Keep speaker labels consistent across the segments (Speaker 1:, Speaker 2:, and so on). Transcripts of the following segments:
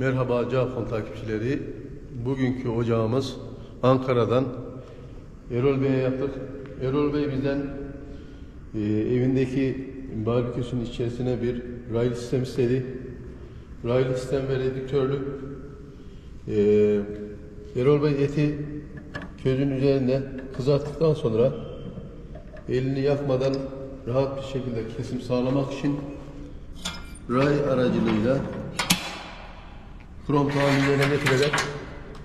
Speaker 1: Merhaba Cağkol takipçileri. Bugünkü ocağımız Ankara'dan Erol Bey'e yaptık. Erol Bey bizden evindeki barbeküsün içerisine bir raylı sistem istedi. Raylı sistem ve redüktörlü. Erol Bey eti közün üzerinde kızarttıktan sonra elini yakmadan rahat bir şekilde kesim sağlamak için ray aracılığıyla krom tamirlerine getirerek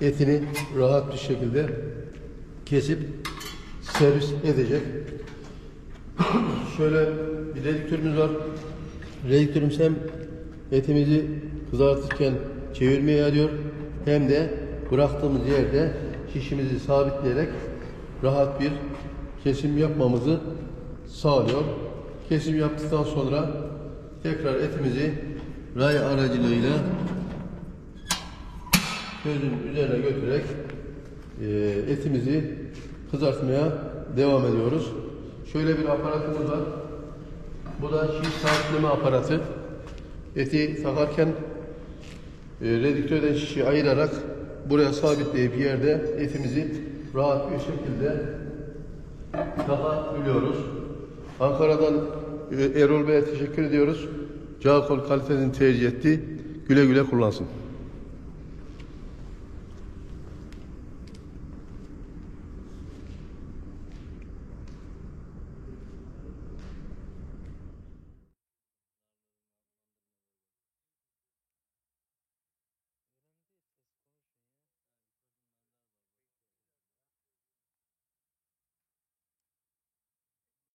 Speaker 1: etini rahat bir şekilde kesip servis edecek. Şöyle bir redüktörümüz var. Redüktörümüz hem etimizi kızartırken çevirmeye yarıyor hem de bıraktığımız yerde şişimizi sabitleyerek rahat bir kesim yapmamızı sağlıyor. Kesim yaptıktan sonra tekrar etimizi ray aracılığıyla közün üzerine götürerek etimizi kızartmaya devam ediyoruz. Şöyle bir aparatımız var. Bu da şiş sabitleme aparatı. Eti takarken redüktörden şişi ayırarak buraya sabitleyip yerde etimizi rahat bir şekilde takabiliyoruz. Ankara'dan Erol Bey'e teşekkür ediyoruz. Cağkol kalitesini tercih etti. Güle güle kullansın.